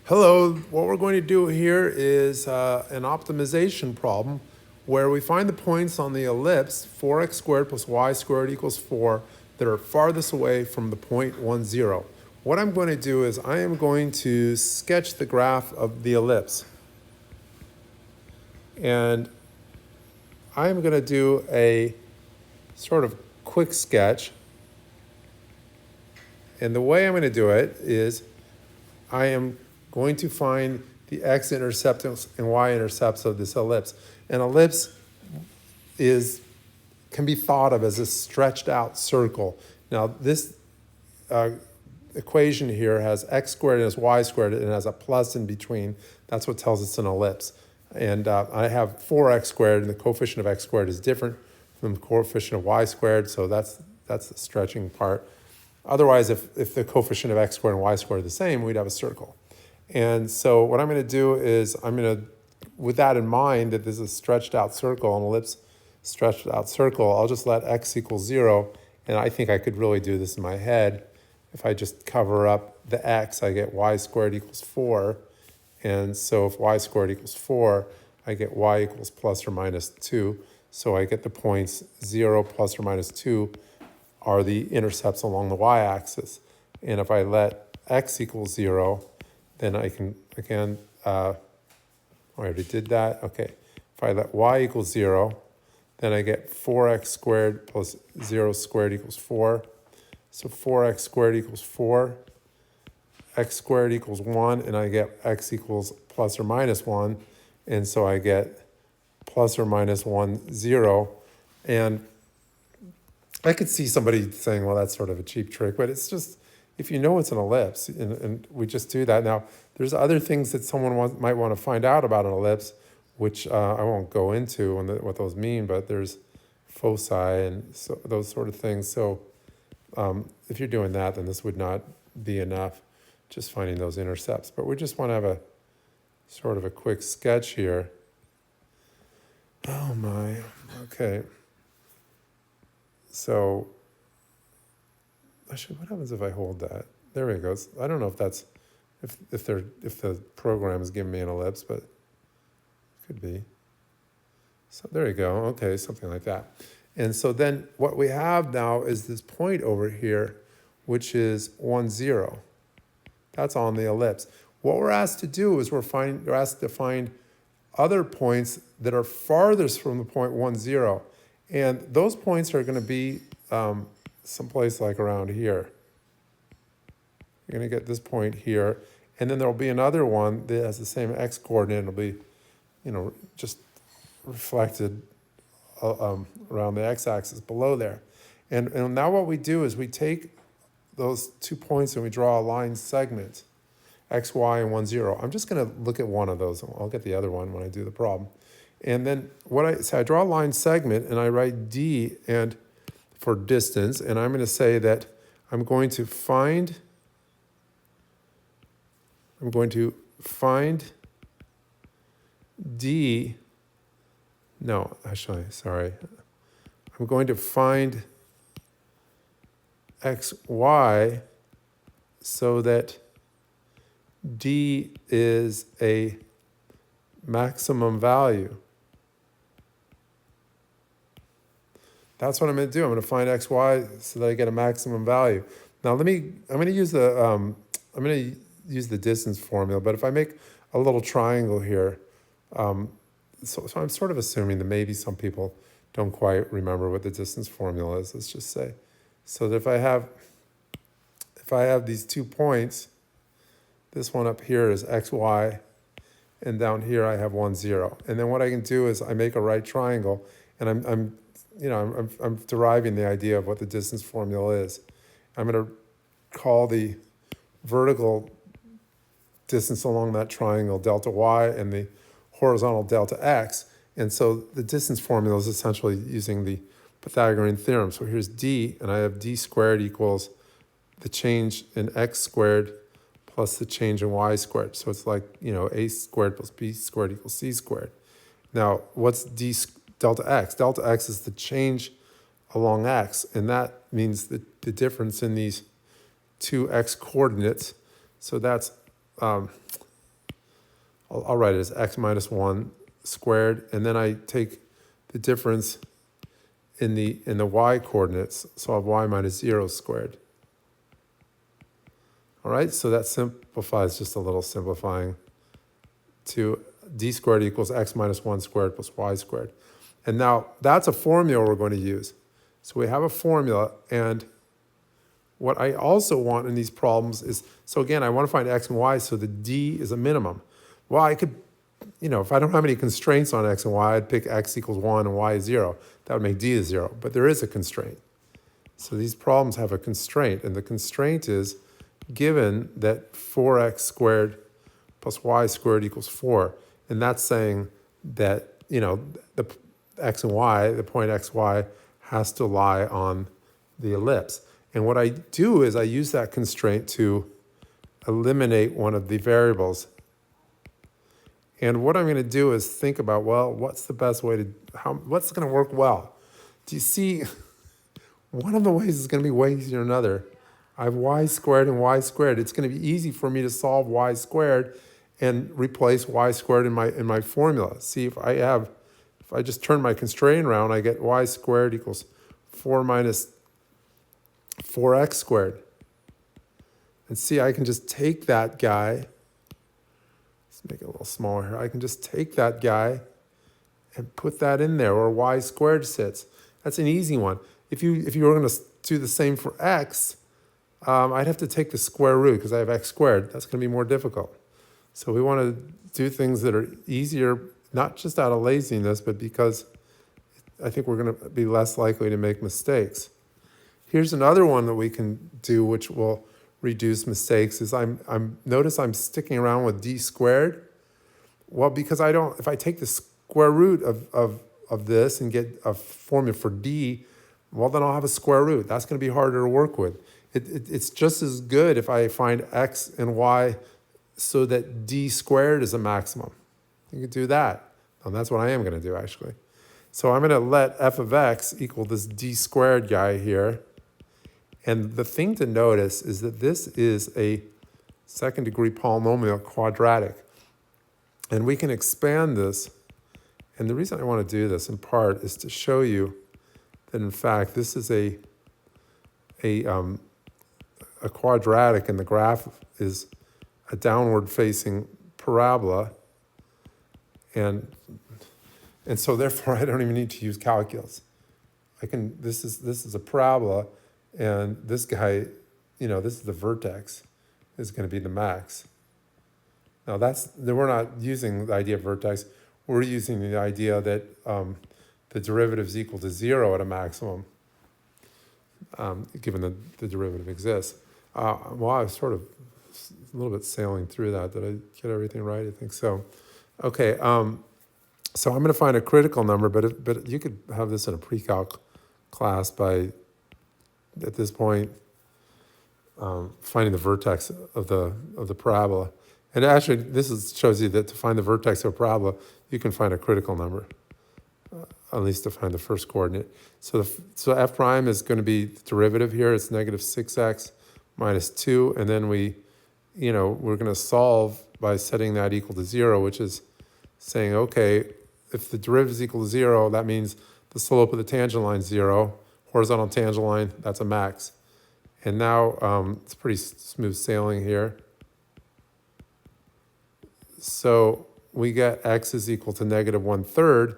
Hello, what we're going to do here is an optimization problem where we find the points on the ellipse 4x squared plus y squared equals 4 that are farthest away from the point 1, 0. What I'm going to do is I am going to sketch the graph of the ellipse. And I'm going to do a sort of quick sketch. And the way I'm going to do it is I am going to find the x-intercepts and y-intercepts of this ellipse. An ellipse can be thought of as a stretched out circle. Now this equation here has x squared and has y squared and it has a plus in between. That's what tells us an ellipse. And I have 4x squared, and the coefficient of x squared is different from the coefficient of y squared, so that's the stretching part. Otherwise, if the coefficient of x squared and y squared are the same, we'd have a circle. And so what I'm going to do is with that in mind, that this is a stretched out circle, an ellipse stretched out circle, I'll just let x equal 0. And I think I could really do this in my head. If I just cover up the x, I get y squared equals 4. And so if y squared equals 4, I get y equals plus or minus 2. So I get the points 0 plus or minus 2 are the intercepts along the y-axis. And if I let x equal 0, then I can, again, I already did that. Okay, if I let y equal 0, then I get 4x squared plus 0 squared equals 4. So 4x squared equals 4. X squared equals 1, and I get x equals plus or minus 1. And so I get plus or minus 1, 0. And I could see somebody saying, well, that's sort of a cheap trick, but it's just, if you know it's an ellipse, and we just do that. Now, there's other things that someone might want to find out about an ellipse, which I won't go into what those mean, but there's foci and so, those sort of things. So if you're doing that, then this would not be enough, just finding those intercepts. But we just want to have a sort of a quick sketch here. Oh my, okay. So, actually, what happens if I hold that? There it goes. I don't know if that's if the program is giving me an ellipse, but it could be. So there you go. Okay, something like that. And so then what we have now is this point over here, which is 1, 0. That's on the ellipse. What we're asked to do is we're asked to find other points that are farthest from the point 1, 0. And those points are going to be someplace like around here. You're going to get this point here. And then there'll be another one that has the same x coordinate. It'll be, just reflected around the x-axis below there. And now what we do is we take those 2 points and we draw a line segment, x, y, and 1, 0. I'm just going to look at one of those. I'll get the other one when I do the problem. And then I draw a line segment and I write D and for distance, and I'm going to say that I'm going to find D, no, actually, sorry. I'm going to find x, y so that D is a maximum value. That's what I'm going to do. I'm going to find x, y so that I get a maximum value. Now I'm going to use the distance formula, but if I make a little triangle here, so I'm sort of assuming that maybe some people don't quite remember what the distance formula is, let's just say. So that if I have these 2 points, this one up here is x, y, and down here I have 1, 0. And then what I can do is I make a right triangle, and I'm deriving the idea of what the distance formula is. I'm going to call the vertical distance along that triangle delta y and the horizontal delta x. And so the distance formula is essentially using the Pythagorean theorem. So here's D, and I have D squared equals the change in x squared plus the change in y squared. So it's like, a squared plus b squared equals c squared. Now, what's delta x? Delta x is the change along x, and that means the difference in these 2 x coordinates. So that's I'll write it as x minus 1 squared, and then I take the difference in the y coordinates, so I have y minus 0 squared. All right, so that simplifies just a little, simplifying to d squared equals x minus 1 squared plus y squared. And now that's a formula we're going to use. So we have a formula, and what I also want in these problems is, so again, I want to find x and y, so the d is a minimum. Well, I could, if I don't have any constraints on x and y, I'd pick x equals 1 and y is 0. That would make d is 0, but there is a constraint. So these problems have a constraint, and the constraint is given that 4x squared plus y squared equals 4. And that's saying that, the x and y, the point x, y, has to lie on the ellipse. And what I do is I use that constraint to eliminate one of the variables. And what I'm going to do is think about, well, what's the best way to, what's going to work well? Do you see, one of the ways is going to be way easier than another. I have y squared and y squared. It's going to be easy for me to solve y squared and replace y squared in my formula. See, if I just turn my constraint around, I get y squared equals 4 minus 4x squared. And see, I can just take that guy. Let's make it a little smaller here. I can just take that guy and put that in there where y squared sits. That's an easy one. If you were going to do the same for x, I'd have to take the square root because I have x squared. That's going to be more difficult. So we want to do things that are easier, not just out of laziness, but because I think we're going to be less likely to make mistakes. Here's another one that we can do, which will reduce mistakes, is notice I'm sticking around with d squared. Well, because if I take the square root of this and get a formula for d, well, then I'll have a square root. That's going to be harder to work with. It's just as good if I find x and y so that d squared is a maximum. You could do that. And that's what I am going to do, actually. So I'm going to let f of x equal this d squared guy here. And the thing to notice is that this is a second degree polynomial quadratic. And we can expand this. And the reason I want to do this in part is to show you that, in fact, this is a quadratic, and the graph is a downward facing parabola. And so therefore I don't even need to use calculus. This is a parabola, and this guy, this is the vertex, is going to be the max. Now we're not using the idea of vertex, we're using the idea that the derivative is equal to 0 at a maximum, given that the derivative exists. Well, I was sort of a little bit sailing through that. Did I get everything right? I think so. Okay, so I'm going to find a critical number, but you could have this in a pre-calc class by, at this point, finding the vertex of the parabola. And actually, shows you that to find the vertex of a parabola, you can find a critical number, at least to find the first coordinate. So f prime is going to be the derivative here. It's negative 6x minus 2, and then we're going to solve by setting that equal to 0, which is saying, okay, if the derivative is equal to 0, that means the slope of the tangent line is 0. Horizontal tangent line, that's a max. And now it's pretty smooth sailing here. So we get x is equal to negative 1/3.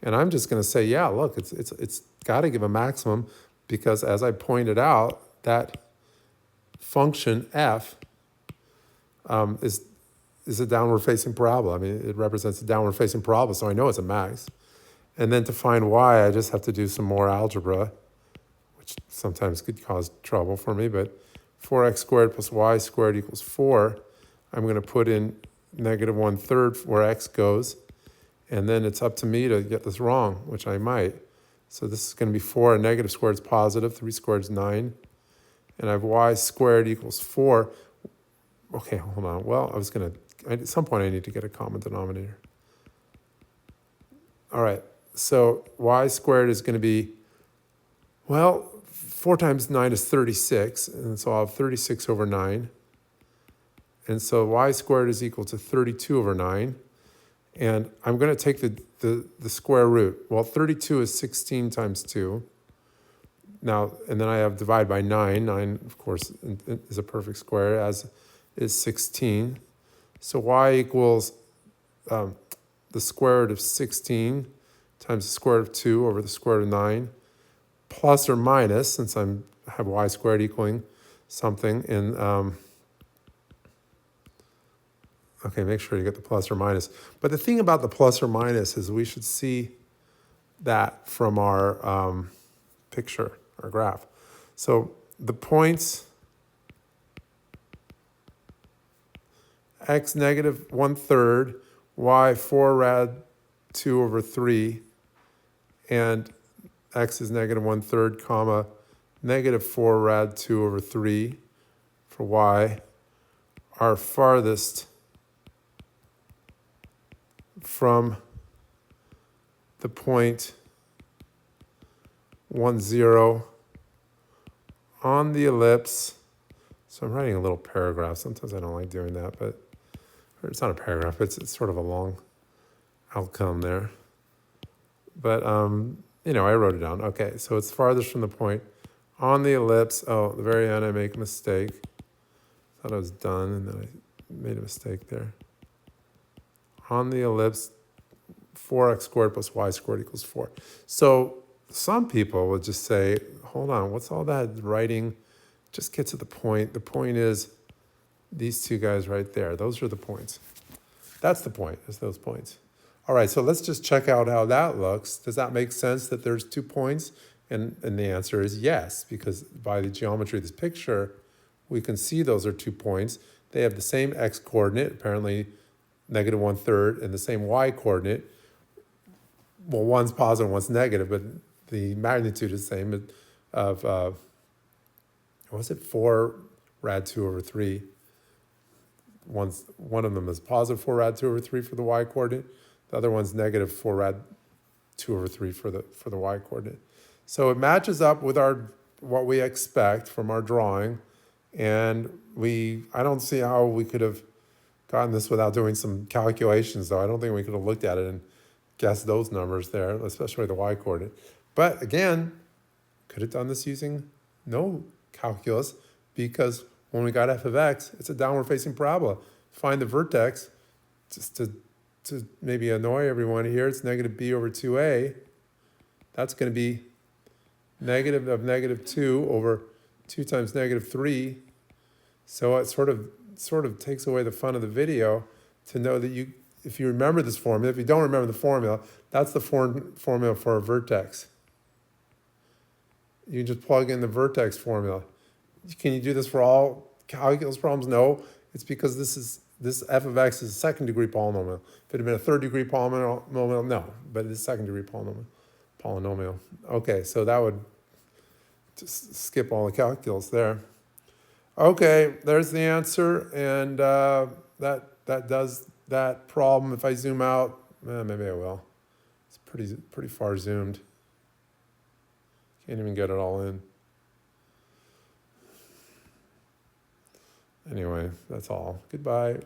And I'm just going to say, yeah, look, it's got to give a maximum because, as I pointed out, that function f is a downward-facing parabola. I mean, it represents a downward-facing parabola, so I know it's a max. And then to find y, I just have to do some more algebra, which sometimes could cause trouble for me. But 4x squared plus y squared equals 4. I'm going to put in negative 1/3 where x goes. And then it's up to me to get this wrong, which I might. So this is going to be 4, and negative squared is positive. 3 squared is 9. And I have y squared equals 4. Okay, hold on. Well, at some point I need to get a common denominator. All right, so y squared is going to be, well, 4 times 9 is 36. And so I'll have 36 over 9. And so y squared is equal to 32 over 9. And I'm going to take the square root. Well, 32 is 16 times 2. Now, and then I have divide by 9. 9, of course, is a perfect square, as is 16. So y equals the square root of 16 times the square root of 2 over the square root of 9, plus or minus, since I have y squared equaling something. And okay, make sure you get the plus or minus. But the thing about the plus or minus is we should see that from our picture, our graph. So the points x negative 1/3, y 4 rad 2 over 3, and x is negative 1/3, comma, negative 4 rad 2 over 3 for y are farthest from the point 1, 0 on the ellipse. So I'm writing a little paragraph. Sometimes I don't like doing that, but it's not a paragraph. It's sort of a long outcome there. But, you know, I wrote it down. Okay, so it's farthest from the point on the ellipse. Oh, at the very end, I make a mistake. Thought I was done, and then I made a mistake there. On the ellipse, 4x squared plus y squared equals 4. So some people would just say, hold on, what's all that writing? Just get to the point. The point is these two guys right there. Those are the points. That's the point, is those points. All right, so let's just check out how that looks. Does that make sense that there's 2 points? And the answer is yes, because by the geometry of this picture, we can see those are 2 points. They have the same x coordinate, apparently negative 1/3, and the same y coordinate. Well, one's positive, one's negative, but the magnitude is the same of, was it 4 rad 2 over 3? One of them is positive 4 rad 2 over 3 for the y coordinate. The other one's negative 4 rad 2 over 3 for the y coordinate. So it matches up with what we expect from our drawing. And I don't see how we could have gotten this without doing some calculations, though. I don't think we could have looked at it and guessed those numbers there, especially the y coordinate. But again, could have done this using no calculus, because when we got f of x, it's a downward facing parabola. Find the vertex, just to maybe annoy everyone here, it's negative b over 2a. That's going to be negative of negative 2 over 2 times negative 3. So it sort of takes away the fun of the video to know that if you remember this formula, if you don't remember the formula, that's the formula for a vertex. You just plug in the vertex formula. Can you do this for all calculus problems? No, it's because this f of x is a second-degree polynomial. If it had been a third-degree polynomial, no, but it's a second-degree polynomial. Okay, so that would just skip all the calculus there. Okay, there's the answer, and that does that problem. If I zoom out, maybe I will. It's pretty far zoomed. Can't even get it all in. Anyway, that's all. Goodbye.